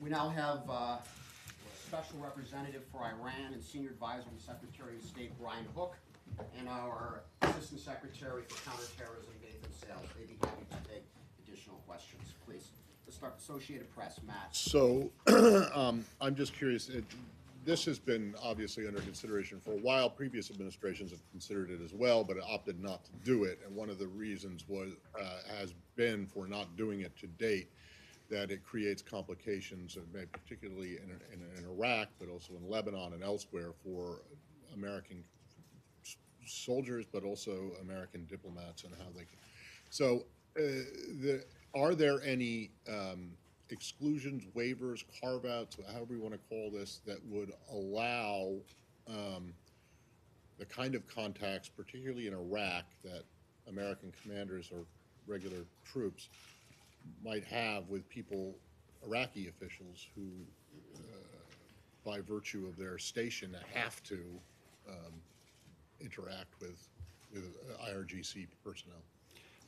We now have Special Representative for Iran and Senior Advisor to Secretary of State Brian Hook, and our Assistant Secretary for Counterterrorism, Nathan Sales. They'd be happy to take additional questions. Please. Let's start Associated Press, Matt. So I'm just curious. This has been obviously under consideration for a while. Previous administrations have considered it as well, but opted not to do it. And one of the reasons has been for not doing it to date that it creates complications, particularly in Iraq, but also in Lebanon and elsewhere for American soldiers, but also American diplomats and how they can. So are there any exclusions, waivers, carve-outs, however you want to call this, that would allow the kind of contacts, particularly in Iraq, that American commanders or regular troops might have with people, Iraqi officials, who, by virtue of their station, have to interact with IRGC personnel?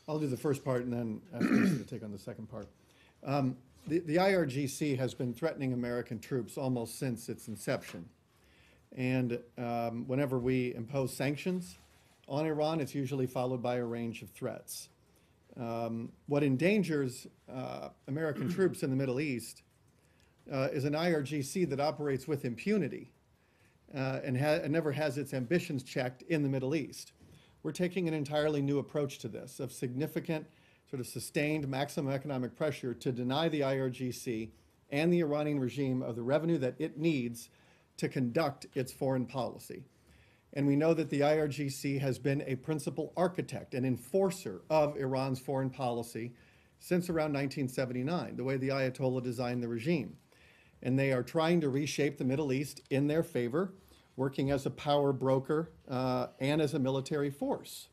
I'll do the first part and then ask you to take on the second part. The IRGC has been threatening American troops almost since its inception. And whenever we impose sanctions on Iran, it's usually followed by a range of threats. What endangers American troops in the Middle East is an IRGC that operates with impunity and never has its ambitions checked in the Middle East. We're taking an entirely new approach to this, of significant, sort of sustained maximum economic pressure to deny the IRGC and the Iranian regime of the revenue that it needs to conduct its foreign policy. And we know that the IRGC has been a principal architect and enforcer of Iran's foreign policy since around 1979, the way the Ayatollah designed the regime. And they are trying to reshape the Middle East in their favor, working as a power broker and as a military force.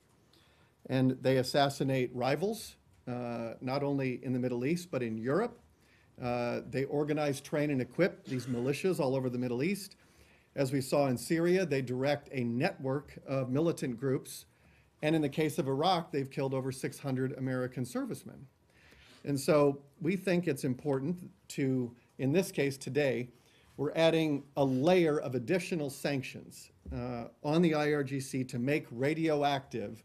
And they assassinate rivals, not only in the Middle East, but in Europe. They organize, train, and equip these militias all over the Middle East. As we saw in Syria, they direct a network of militant groups. And in the case of Iraq, they've killed over 600 American servicemen. And so we think it's important to, in this case today, we're adding a layer of additional sanctions on the IRGC to make radioactive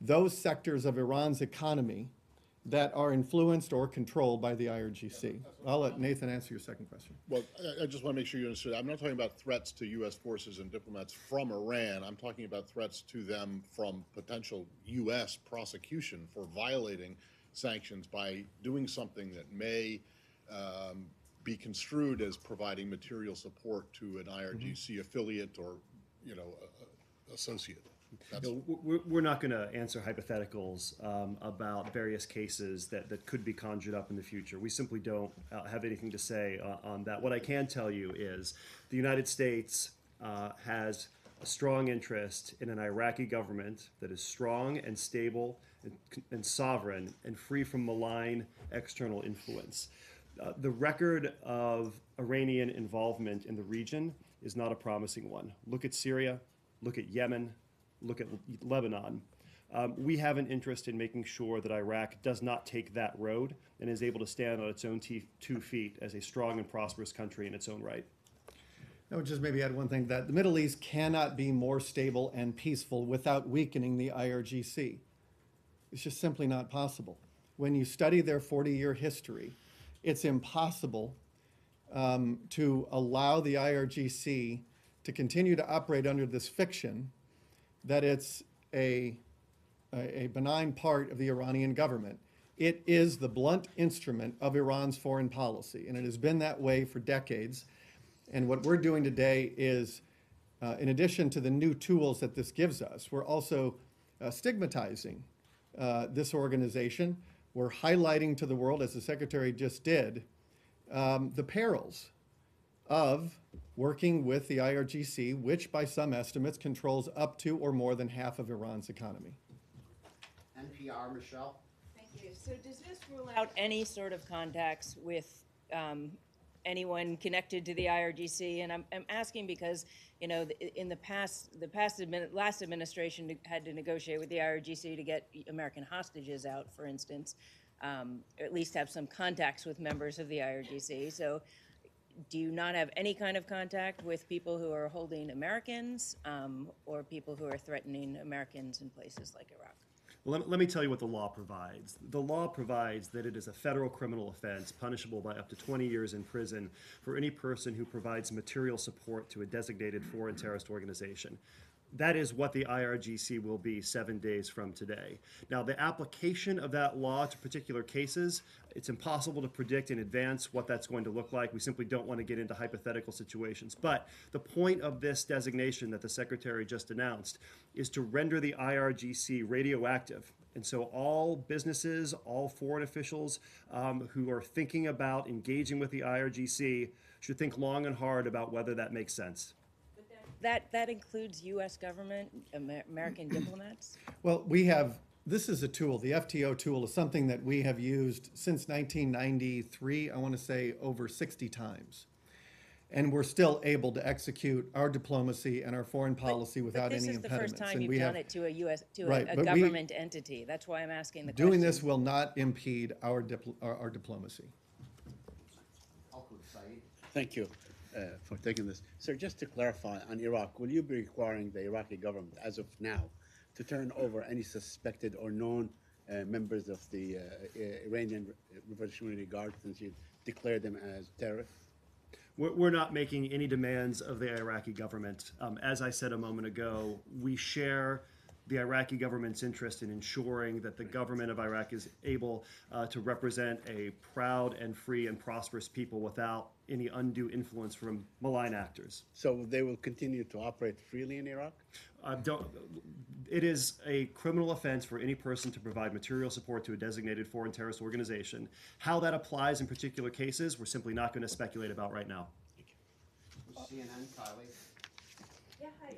those sectors of Iran's economy that are influenced or controlled by the IRGC. I'll let Nathan answer your second question. Well, I just want to make sure you understood. I'm not talking about threats to U.S. forces and diplomats from Iran. I'm talking about threats to them from potential U.S. prosecution for violating sanctions by doing something that may be construed as providing material support to an IRGC affiliate or, associate. We're not going to answer hypotheticals about various cases that could be conjured up in the future. We simply don't have anything to say on that. What I can tell you is the United States has a strong interest in an Iraqi government that is strong and stable and sovereign and free from malign external influence. The record of Iranian involvement in the region is not a promising one. Look at Syria, look at Yemen, look at Lebanon. We have an interest in making sure that Iraq does not take that road and is able to stand on its own 2 feet as a strong and prosperous country in its own right. I would just maybe add one thing, that the Middle East cannot be more stable and peaceful without weakening the IRGC. It's just simply not possible. When you study their 40-year history, it's impossible to allow the IRGC to continue to operate under this fiction that it's a benign part of the Iranian government. It is the blunt instrument of Iran's foreign policy, and it has been that way for decades. And what we're doing today is, in addition to the new tools that this gives us, we're also stigmatizing this organization. We're highlighting to the world, as the Secretary just did, the perils of working with the IRGC, which by some estimates controls up to or more than half of Iran's economy. NPR, Michelle. Thank you. So does this rule out any sort of contacts with anyone connected to the IRGC? And I'm asking because, in the last administration had to negotiate with the IRGC to get American hostages out, for instance. or at least have some contacts with members of the IRGC. So do you not have any kind of contact with people who are holding Americans or people who are threatening Americans in places like Iraq? Well, let me tell you what the law provides. The law provides that it is a federal criminal offense punishable by up to 20 years in prison for any person who provides material support to a designated foreign terrorist organization. That is what the IRGC will be 7 days from today. Now, the application of that law to particular cases, it's impossible to predict in advance what that's going to look like. We simply don't want to get into hypothetical situations. But the point of this designation that the Secretary just announced is to render the IRGC radioactive. And so all businesses, all foreign officials who are thinking about engaging with the IRGC should think long and hard about whether that makes sense. That includes U.S. government, American diplomats? Well, this is a tool, the FTO tool is something that we have used since 1993, I want to say over 60 times. And we're still able to execute our diplomacy and our foreign policy without any impediments. But this is the first time And you've we done have- it to a Right, a but we- government entity. That's why I'm asking the question. Doing this will not impede our diplomacy. Al-Quds, Saeed. Thank you for taking this. Sir, just to clarify, on Iraq, will you be requiring the Iraqi government, as of now, to turn over any suspected or known members of the Iranian Revolutionary Guard, since you declared them as terrorists? We're not making any demands of the Iraqi government. As I said a moment ago, we share the Iraqi government's interest in ensuring that the government of Iraq is able to represent a proud and free and prosperous people without any undue influence from malign actors. So they will continue to operate freely in Iraq? It is a criminal offense for any person to provide material support to a designated foreign terrorist organization. How that applies in particular cases, we're simply not going to speculate about right now. CNN, Kylie. Yeah, hi.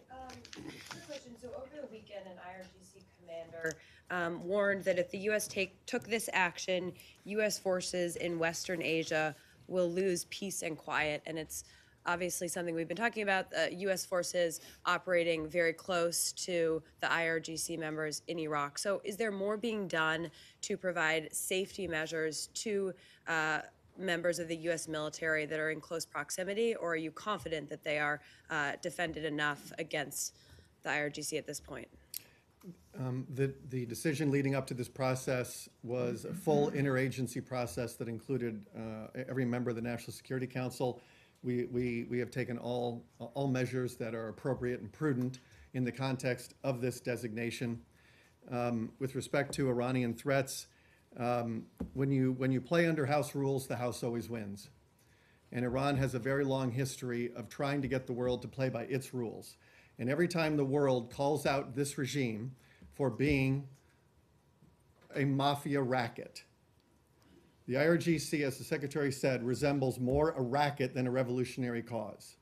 Quick question. So over the weekend, an IRGC commander warned that if the U.S. took this action, U.S. forces in Western Asia will lose peace and quiet. And it's obviously something we've been talking about, U.S. forces operating very close to the IRGC members in Iraq. So is there more being done to provide safety measures to members of the U.S. military that are in close proximity, or are you confident that they are defended enough against the IRGC at this point? The decision leading up to this process was a full interagency process that included every member of the National Security Council. We have taken all measures that are appropriate and prudent in the context of this designation. With respect to Iranian threats, when you play under House rules, the House always wins. And Iran has a very long history of trying to get the world to play by its rules. And every time the world calls out this regime for being a mafia racket, the IRGC, as the Secretary said, resembles more a racket than a revolutionary cause.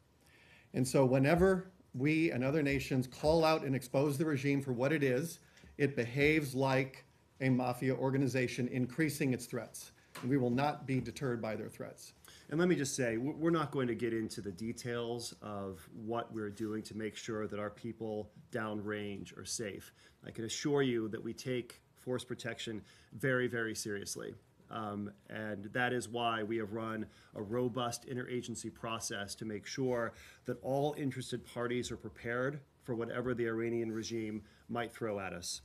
And so whenever we and other nations call out and expose the regime for what it is, it behaves like a mafia organization, increasing its threats. And we will not be deterred by their threats. And let me just say, we're not going to get into the details of what we're doing to make sure that our people downrange are safe. I can assure you that we take force protection very, very seriously. And that is why we have run a robust interagency process to make sure that all interested parties are prepared for whatever the Iranian regime might throw at us.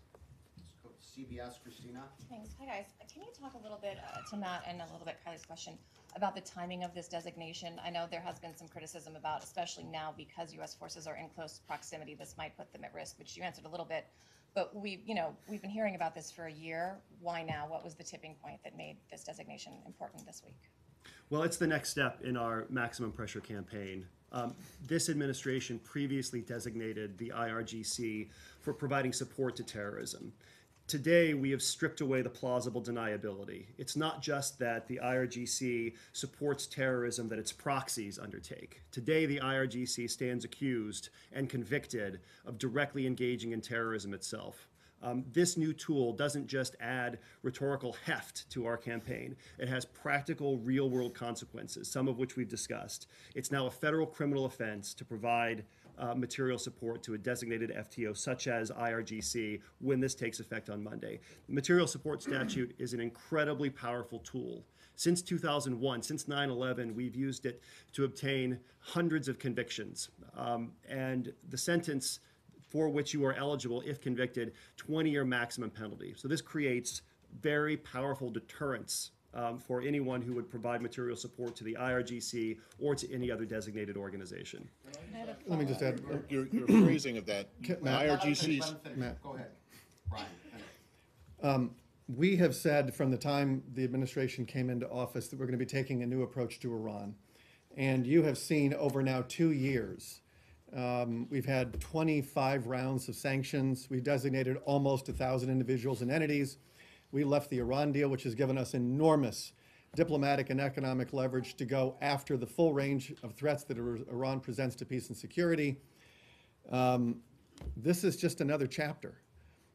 CBS, Christina. Thanks. Hi, guys. Can you talk a little bit to Matt and a little bit Kylie's question about the timing of this designation? I know there has been some criticism about, especially now because U.S. forces are in close proximity, this might put them at risk, which you answered a little bit. But we've been hearing about this for a year. Why now? What was the tipping point that made this designation important this week? Well, it's the next step in our maximum pressure campaign. This administration previously designated the IRGC for providing support to terrorism. Today, we have stripped away the plausible deniability. It's not just that the IRGC supports terrorism that its proxies undertake. Today, the IRGC stands accused and convicted of directly engaging in terrorism itself. This new tool doesn't just add rhetorical heft to our campaign. It has practical, real-world consequences, some of which we've discussed. It's now a federal criminal offense to provide material support to a designated FTO such as IRGC when this takes effect on Monday. The material support statute is an incredibly powerful tool. Since 2001, since 9/11, we've used it to obtain hundreds of convictions. And the sentence for which you are eligible, if convicted, 20-year maximum penalty. So this creates very powerful deterrence for anyone who would provide material support to the IRGC or to any other designated organization. Let me just add, Your phrasing of that, Matt. IRGC's, Let him finish. Matt. Go ahead, Brian, finish. we have said from the time the administration came into office that we're going to be taking a new approach to Iran. And you have seen over now 2 years, we've had 25 rounds of sanctions. We designated almost 1,000 individuals and entities. We left the Iran deal, which has given us enormous diplomatic and economic leverage to go after the full range of threats that Iran presents to peace and security. This is just another chapter,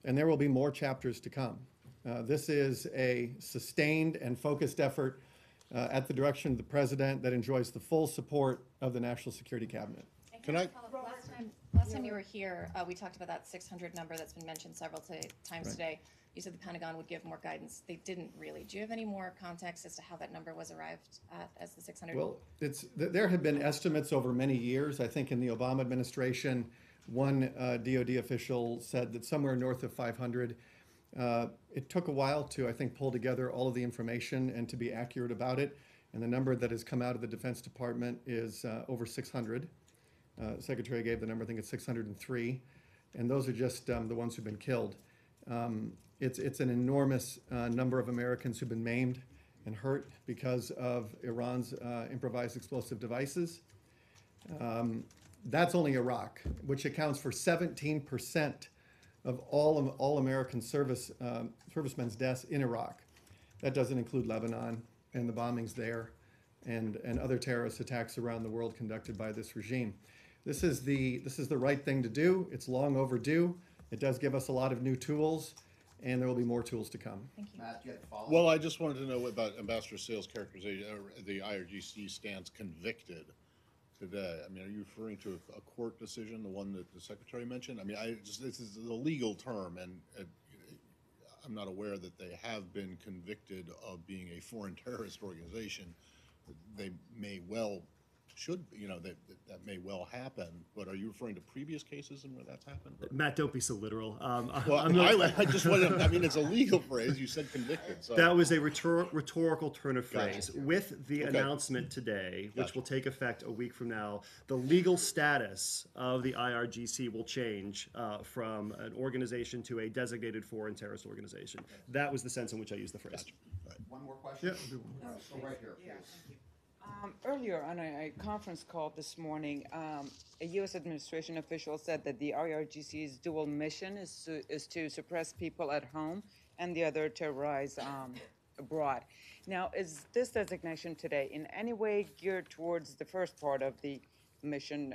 and there will be more chapters to come. This is a sustained and focused effort at the direction of the president that enjoys the full support of the National Security Cabinet. Can I- Last time you were here, we talked about that 600 number that's been mentioned several times today. You said the Pentagon would give more guidance. They didn't really. Do you have any more context as to how that number was arrived at as the 600? Well, there have been estimates over many years. I think in the Obama administration, one DoD official said that somewhere north of 500. It took a while to, I think, pull together all of the information and to be accurate about it. And the number that has come out of the Defense Department is over 600. Secretary gave the number, I think it's 603. And those are just the ones who've been killed. It's an enormous number of Americans who've been maimed and hurt because of Iran's improvised explosive devices. That's only Iraq, which accounts for 17% of all American servicemen's deaths in Iraq. That doesn't include Lebanon and the bombings there and other terrorist attacks around the world conducted by this regime. This is the right thing to do. It's long overdue. It does give us a lot of new tools, and there will be more tools to come. Thank you. Matt, do you have a follow-up? well, I just wanted to know about Ambassador Sale's characterization, the IRGC stands convicted today. I mean, are you referring to a court decision, the one that the secretary mentioned? I mean, this is a legal term, and I'm not aware that they have been convicted of being a foreign terrorist organization. They may well should, that may well happen, but are you referring to previous cases and where that's happened? Matt, don't be so literal. Well, I'm not- I just wanted, I mean, it's a legal phrase, you said convicted, so. That was a rhetorical turn of Gotcha. phrase. With the Okay. announcement today, which Gotcha. will take effect a week from now, the legal status of the IRGC will change from an organization to a designated foreign terrorist organization. That was the sense in which I used the phrase. One more question? Yeah, we'll do one. So right here, please. Earlier on a conference call this morning, a U.S. administration official said that the IRGC's dual mission is to suppress people at home and the other terrorize abroad. Now, is this designation today in any way geared towards the first part of the mission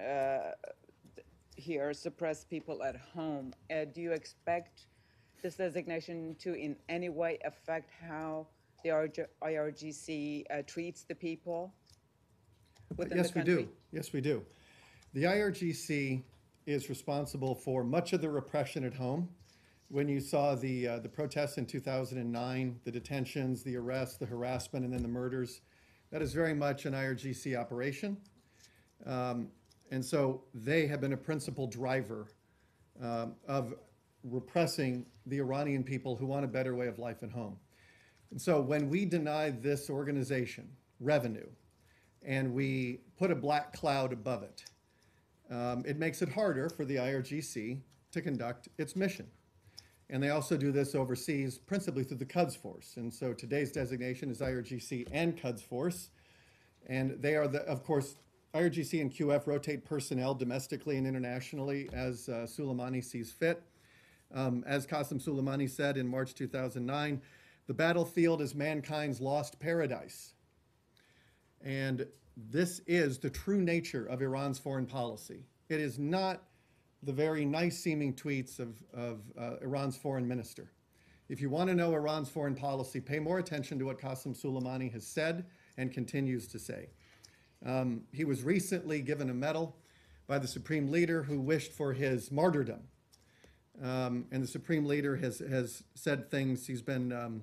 here, suppress people at home? Do you expect this designation to in any way affect how the IRGC treats the people within Yes, the we country? do. Yes, we do. The IRGC is responsible for much of the repression at home. When you saw the protests in 2009, the detentions, the arrests, the harassment, and then the murders, that is very much an IRGC operation. And so they have been a principal driver of repressing the Iranian people who want a better way of life at home. And so when we deny this organization revenue, and we put a black cloud above it, it makes it harder for the IRGC to conduct its mission. And they also do this overseas, principally through the Quds Force. And so today's designation is IRGC and Quds Force. And they are, of course, IRGC and QF rotate personnel domestically and internationally as Soleimani sees fit. As Qasem Soleimani said in March 2009, the battlefield is mankind's lost paradise. And this is the true nature of Iran's foreign policy. It is not the very nice-seeming tweets of Iran's foreign minister. If you want to know Iran's foreign policy, pay more attention to what Qasem Soleimani has said and continues to say. He was recently given a medal by the Supreme Leader who wished for his martyrdom. And the Supreme Leader has said things. He's been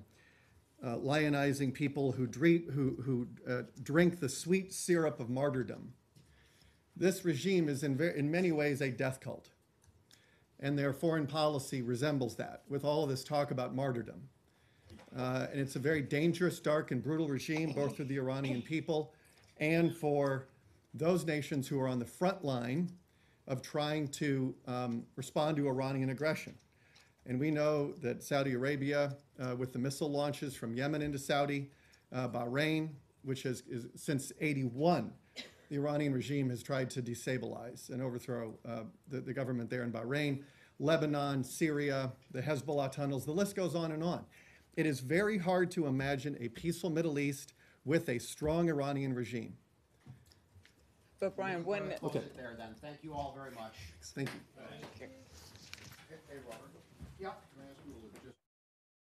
lionizing people who drink the sweet syrup of martyrdom. This regime is in many ways a death cult. And their foreign policy resembles that, with all of this talk about martyrdom. And it's a very dangerous, dark, and brutal regime, both for the Iranian people and for those nations who are on the front line of trying to respond to Iranian aggression. And we know that Saudi Arabia, with the missile launches from Yemen into Saudi, Bahrain, which is since '81, the Iranian regime has tried to destabilize and overthrow the government there in Bahrain, Lebanon, Syria, the Hezbollah tunnels, the list goes on and on. It is very hard to imagine a peaceful Middle East with a strong Iranian regime. But Brian, when, Close it there then. Thank you all very much. Thank you. Hey, Robert. Yep.